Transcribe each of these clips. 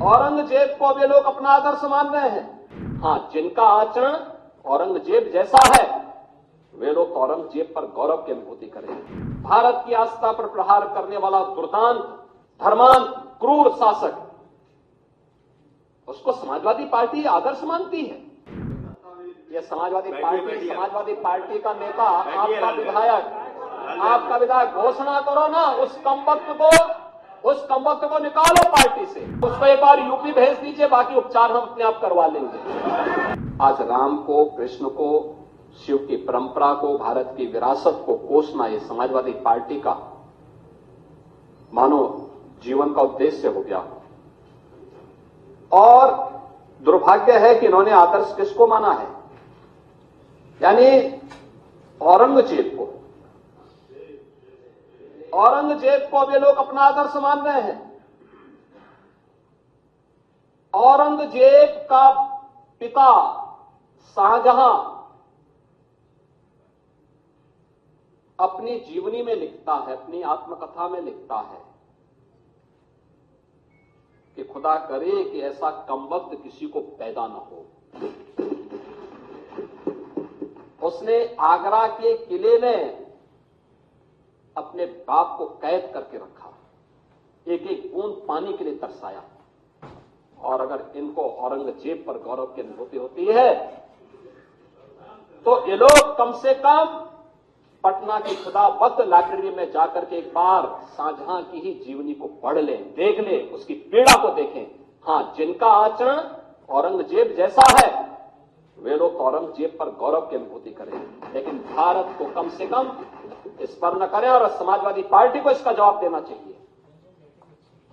औरंगजेब को वे लोग अपना आदर्श मान रहे हैं। हाँ, जिनका आचरण औरंगजेब जैसा है वे लोग औरंगजेब पर गौरव की अनुभूति करेंगे। भारत की आस्था पर प्रहार करने वाला दुर्दांत, धर्मांत, क्रूर शासक, उसको समाजवादी पार्टी आदर्श मानती है। ये समाजवादी पार्टी का नेता, आपका विधायक घोषणा करो ना, उस कमबख्त को निकालो पार्टी से, उसको एक बार यूपी भेज दीजिए, बाकी उपचार हम अपने आप करवा लेंगे। आज राम को, कृष्ण को, शिव की परंपरा को, भारत की विरासत को कोसना ये समाजवादी पार्टी का मानो जीवन का उद्देश्य हो गया। और दुर्भाग्य है कि इन्होंने आदर्श किसको माना है, यानी औरंगजेब को वे लोग अपना आदर्श मान रहे हैं। औरंगजेब का पिता शाहजहां अपनी जीवनी में लिखता है, अपनी आत्मकथा में लिखता है कि खुदा करे कि ऐसा कमबख्त किसी को पैदा न हो। उसने आगरा के किले में अपने बाप को कैद करके रखा, एक एक बूंद पानी के लिए तरसाया। और अगर इनको औरंगजेब पर गौरव की अनुभूति होती है तो ये लोग कम से कम पटना की खुदावंद लाइब्रेरी में जाकर के एक बार शाहजहां की ही जीवनी को पढ़ लें, देख लें, उसकी पीड़ा को देखें। हां, जिनका आचरण औरंगजेब जैसा है वे लोग औरंगजेब पर गौरव की अनुभूति करें, लेकिन भारत को कम से कम इस पर न करें। और समाजवादी पार्टी को इसका जवाब देना चाहिए।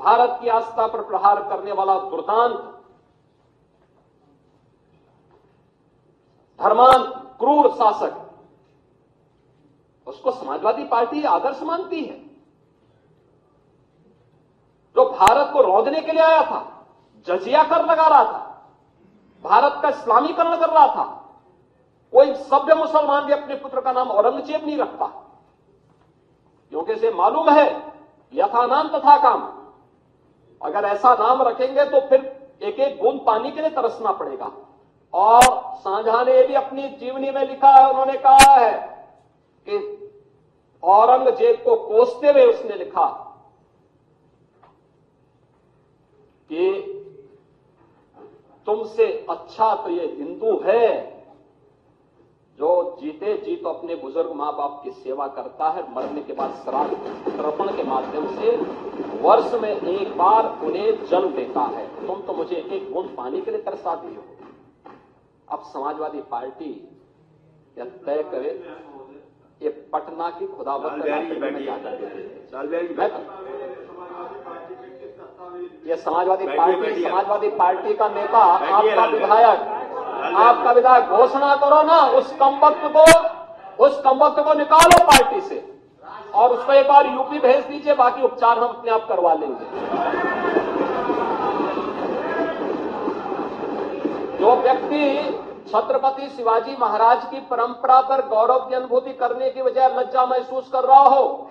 भारत की आस्था पर प्रहार करने वाला दुर्दांत, धर्मांत, क्रूर शासक, उसको समाजवादी पार्टी आदर्श मानती है। जो भारत को रौंदने के लिए आया था, जजिया कर लगा रहा था, भारत का इस्लामीकरण कर रहा था, कोई सभ्य मुसलमान भी अपने पुत्र का नाम औरंगजेब नहीं रखता, क्योंकि इसे मालूम है यथा नाम तथा काम। अगर ऐसा नाम रखेंगे तो फिर एक एक बूंद पानी के लिए तरसना पड़ेगा। और शाहजहां ने भी अपनी जीवनी में लिखा है, उन्होंने कहा है कि औरंगजेब को कोसते हुए उसने लिखा कि तुमसे अच्छा तो ये हिंदू है जो जीते जी तो अपने बुजुर्ग मां बाप की सेवा करता है, मरने के बाद श्राद्ध तर्पण के माध्यम से वर्ष में एक बार उन्हें जल देता है। तुम तो मुझे एक एक बूंद पानी के लिए तरसा दी हो। अब समाजवादी पार्टी यह तय करे ये पटना की खुदावंद में जाकर ये समाजवादी पार्टी का नेता, आपका विधायक घोषणा करो ना, उस कमबख्त को निकालो पार्टी से, और उसको एक बार यूपी भेज दीजिए, बाकी उपचार हम अपने आप करवा लेंगे। जो व्यक्ति छत्रपति शिवाजी महाराज की परंपरा पर गौरव की अनुभूति करने की बजाय लज्जा महसूस कर रहा हो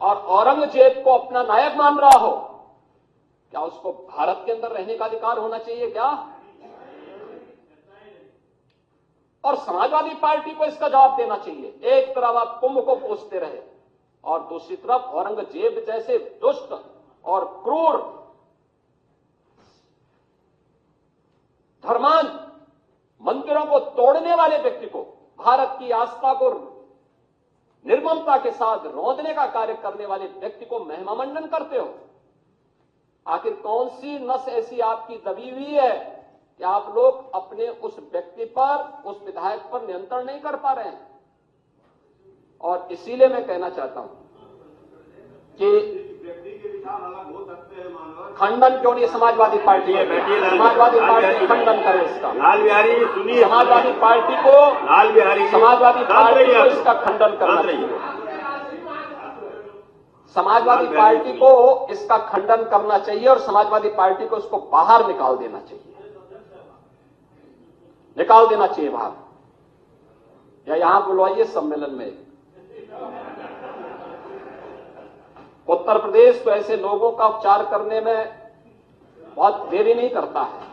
और औरंगजेब को अपना नायक मान रहा हो, क्या उसको भारत के अंदर रहने का अधिकार होना चाहिए क्या? और समाजवादी पार्टी को इसका जवाब देना चाहिए। एक तरफ आप कुंभ को कोसते रहे और दूसरी तरफ औरंगजेब जैसे दुष्ट और क्रूर, धर्मांत, मंदिरों को तोड़ने वाले व्यक्ति को, भारत की आस्था को निर्ममता के साथ रौंदने का कार्य करने वाले व्यक्ति को महिमामंडन करते हो। आखिर कौन सी नस ऐसी आपकी दबी हुई है कि आप लोग अपने उस व्यक्ति पर, उस विधायक पर नियंत्रण नहीं कर पा रहे हैं? और इसीलिए मैं कहना चाहता हूं कि खंडन क्यों नहीं समाजवादी पार्टी खंडन करे इसका। लाल बिहारी सुनिए, समाजवादी पार्टी को इसका खंडन करना चाहिए। समाजवादी पार्टी को इसका खंडन करना चाहिए और समाजवादी पार्टी को इसको बाहर निकाल देना चाहिए बाहर, या यहां बुलवाइए सम्मेलन में, उत्तर प्रदेश तो ऐसे लोगों का उपचार करने में बहुत देरी नहीं करता है।